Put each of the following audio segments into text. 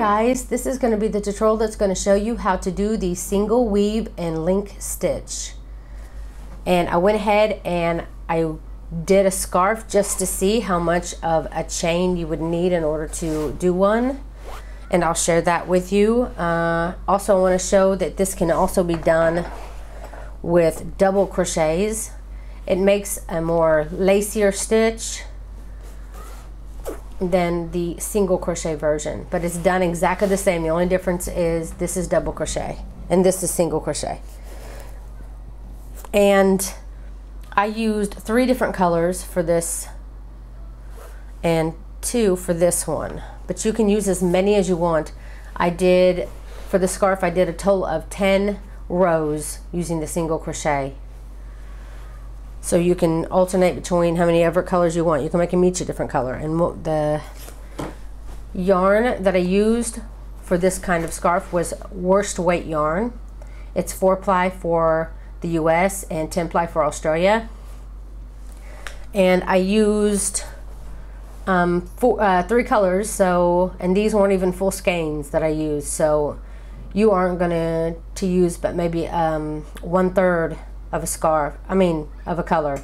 guys, this is going to be the tutorial that's going to show you how to do the single weave and link stitch. And I went ahead and I did a scarf just to see how much of a chain you would need in order to do one, and I'll share that with you. Also, I want to show that this can also be done with double crochets. It makes a more lacier stitch than the single crochet version, but it's done exactly the same. The only difference is this is double crochet and this is single crochet. And I used 3 different colors for this and 2 for this one, but you can use as many as you want. I did, for the scarf, I did a total of 10 rows using the single crochet. So you can alternate between how many ever colors you want. You can make them each a different color. And the yarn that I used for this kind of scarf was worst weight yarn. It's 4-ply for the US and 10-ply for Australia. And I used 3 colors, so, and these weren't even full skeins that I used, so you aren't gonna to use but maybe 1/3 of a scarf, of a color.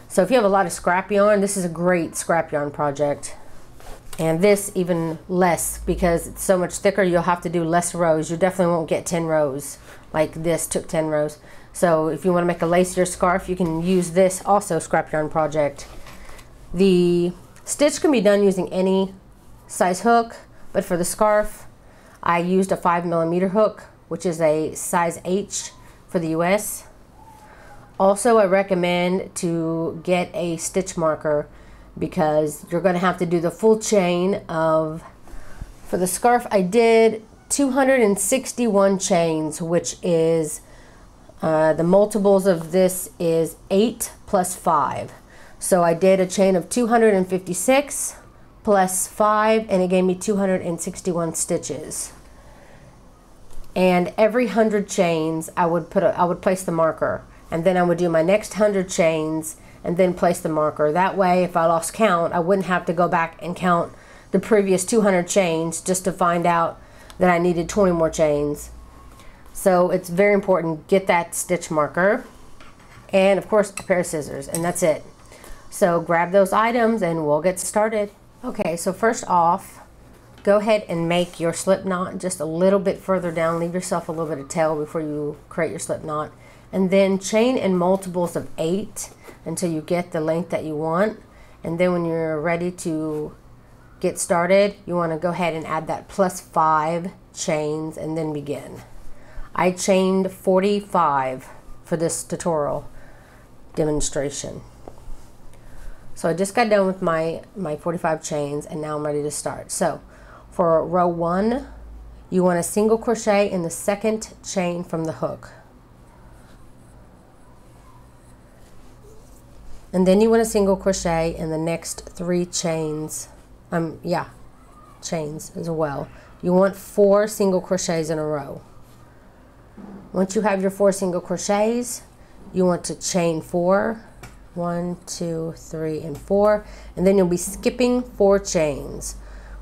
So if you have a lot of scrap yarn, this is a great scrap yarn project. And this even less, because it's so much thicker, you'll have to do less rows. You definitely won't get 10 rows like this took 10 rows. So if you want to make a lacier scarf, you can use this also scrap yarn project. The stitch can be done using any size hook, but for the scarf I used a 5mm hook, which is a size H for the US. Also, I recommend to get a stitch marker because you're going to have to do the full chain of, for the scarf I did 261 chains, which is the multiples of this is 8 plus 5. So I did a chain of 256 plus 5, and it gave me 261 stitches. And every 100 chains I would place the marker, and then I would do my next 100 chains and then place the marker. That way, if I lost count, I wouldn't have to go back and count the previous 200 chains just to find out that I needed 20 more chains. So it's very important, get that stitch marker, and of course a pair of scissors, and that's it. So grab those items and we'll get started. Okay, so first off, go ahead and make your slip knot just a little bit further down. Leave yourself a little bit of tail before you create your slip knot. And then chain in multiples of 8 until you get the length that you want. And then when you're ready to get started, you want to go ahead and add that plus 5 chains and then begin. I chained 45 for this tutorial demonstration. So I just got done with my 45 chains, and now I'm ready to start. So for row 1, you want to single crochet in the 2nd chain from the hook. And then you want to single crochet in the next 3 chains, chains as well. You want 4 single crochets in a row. Once you have your 4 single crochets, you want to chain 4, 1, 2, 3, and 4, and then you'll be skipping 4 chains,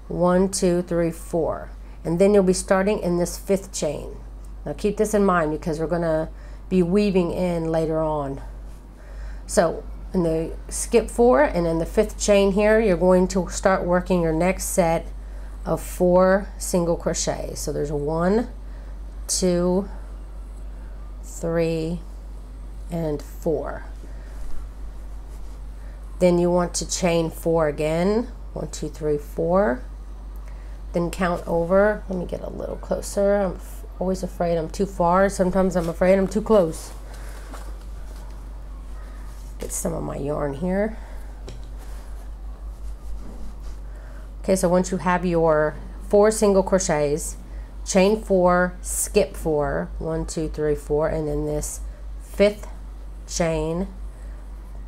1, 2, 3, 4, and then you'll be starting in this 5th chain. Now keep this in mind because we're going to be weaving in later on. So in the skip 4 and in the 5th chain here, you're going to start working your next set of 4 single crochets. So there's 1, 2, 3, and 4. Then you want to chain 4 again, 1, 2, 3, 4. Then count over. Let me get a little closer. I'm always afraid I'm too far. Sometimes I'm afraid I'm too close. Get some of my yarn here. Okay, so once you have your 4 single crochets, chain 4, skip 4, 1, 2, 3, 4, and in this 5th chain,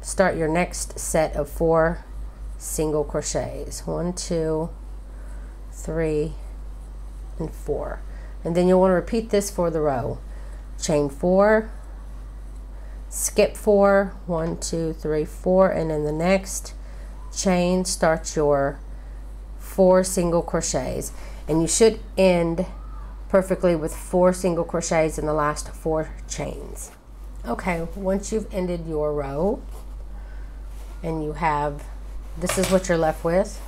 start your next set of 4 single crochets. 1, 2, 3, and 4. And then you'll want to repeat this for the row. Chain 4, skip 4, 1, 2, 3, 4, and in the next chain start your 4 single crochets. and you should end perfectly with 4 single crochets in the last 4 chains. Okay, once you've ended your row and you have, this is what you're left with,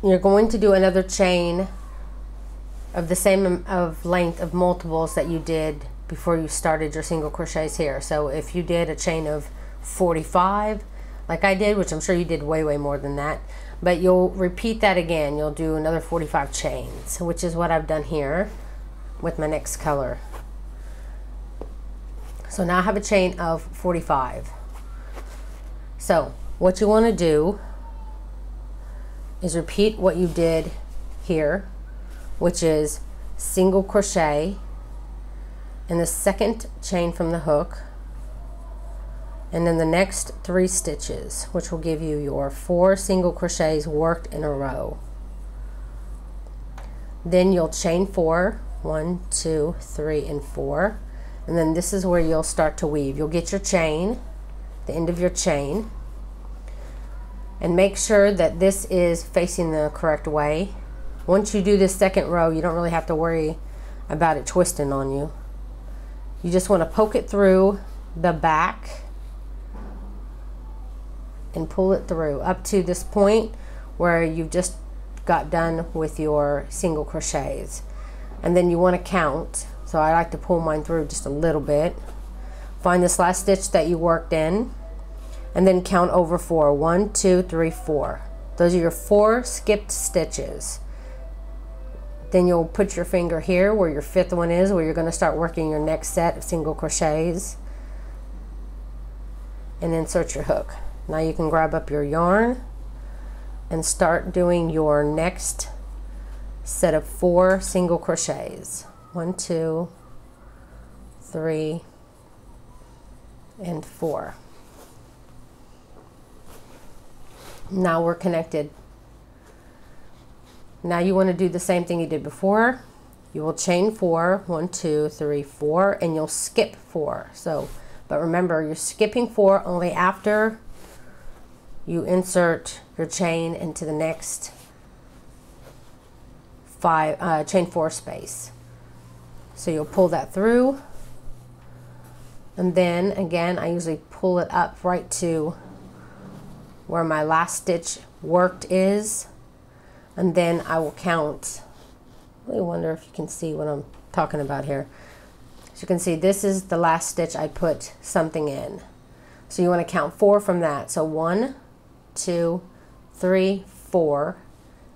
you're going to do another chain of the same length of multiples that you did before you started your single crochets here. So if you did a chain of 45 like I did, which I'm sure you did way more than that, but you'll repeat that again. You'll do another 45 chains, which is what I've done here with my next color. So now I have a chain of 45. So what you want to do is repeat what you did here, which is single crochet in the second chain from the hook, and then the next 3 stitches, which will give you your 4 single crochets worked in a row. Then you'll chain 4, 1, 2, 3, and 4, and then this is where you'll start to weave. You'll get your chain, the end of your chain, and make sure that this is facing the correct way. Once you do this second row, you don't really have to worry about it twisting on you. You just want to poke it through the back and pull it through up to this point where you've just got done with your single crochets. And then you want to count. So I like to pull mine through just a little bit. Find this last stitch that you worked in, and then count over 4. 1, 2, 3, 4. Those are your 4 skipped stitches. Then you'll put your finger here where your 5th one is, where you're going to start working your next set of single crochets, and insert your hook. Now you can grab up your yarn and start doing your next set of 4 single crochets. 1, 2, 3, and 4. Now we're connected. Now you want to do the same thing you did before. You will chain 4, 1, 2, 3, 4, and you'll skip 4. So, but remember, you're skipping 4 only after you insert your chain into the next chain 4 space. So you'll pull that through, and then again I usually pull it up right to where my last stitch worked is, and then I will count. I really wonder if you can see what I'm talking about here. As you can see, this is the last stitch I put something in. So you want to count 4 from that. So 1, 2, 3, 4.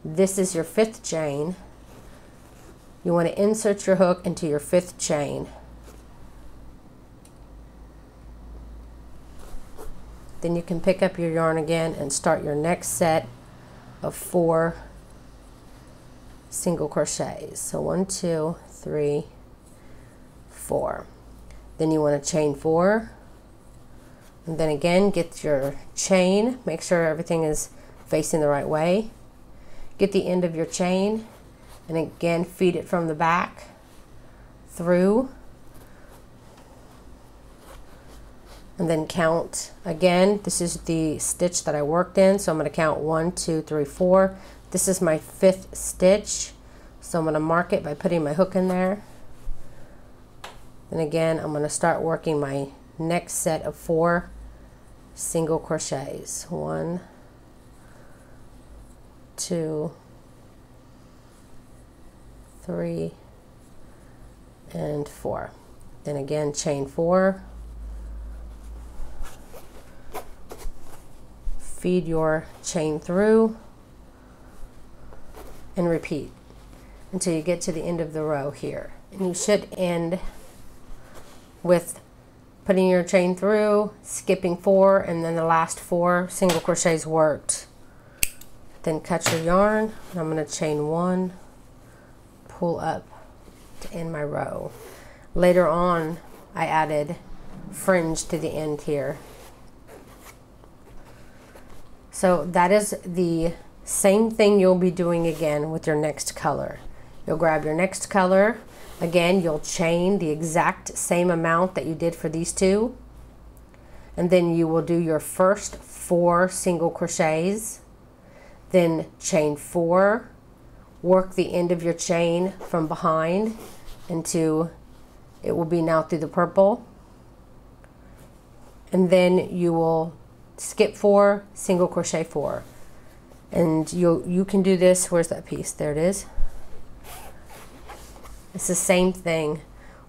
This is your 5th chain. You want to insert your hook into your 5th chain. Then you can pick up your yarn again and start your next set of 4 single crochets. So 1, 2, 3, 4. Then you want to chain 4, and then again get your chain, make sure everything is facing the right way. Get the end of your chain and again feed it from the back through, and then count again. This is the stitch that I worked in, so I'm going to count 1, 2, 3, 4. This is my 5th stitch, so I'm going to mark it by putting my hook in there. And again, I'm going to start working my next set of 4 single crochets. 1, 2, 3, and 4. Then again, chain 4. Feed your chain through and repeat until you get to the end of the row here. And you should end with putting your chain through, skipping 4, and then the last 4 single crochets worked. Then cut your yarn, and I'm going to chain 1, pull up to end my row. Later on, I added fringe to the end here. So that is the same thing you'll be doing again with your next color. You'll grab your next color. Again, you'll chain the exact same amount that you did for these 2. And then you will do your first 4 single crochets. Then chain 4, work the end of your chain from behind into, it will be now through the purple, and then you will skip 4, single crochet 4, and you can do this. Where's that piece? There it is. It's the same thing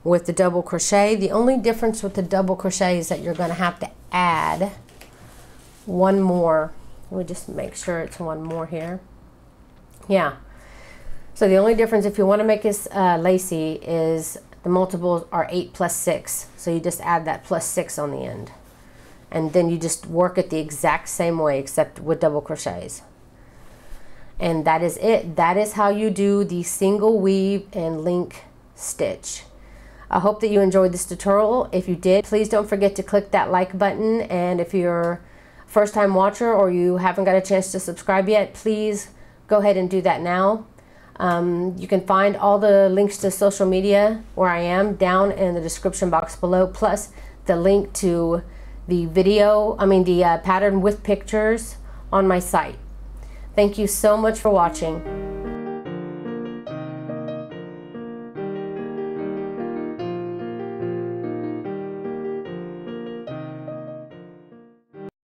with the double crochet. The only difference with the double crochet is that you're going to have to add one more. Let me just make sure it's one more here. Yeah. So the only difference if you want to make this lacy is the multiples are 8 plus 6. So you just add that plus 6 on the end. And then you just work it the exact same way except with double crochets. And that is it. That is how you do the single weave and link stitch. I hope that you enjoyed this tutorial. If you did, please don't forget to click that like button. And if you're a first-time watcher or you haven't got a chance to subscribe yet, please go ahead and do that now. You can find all the links to social media where I am down in the description box below, plus the link to the video, the pattern with pictures on my site. Thank you so much for watching.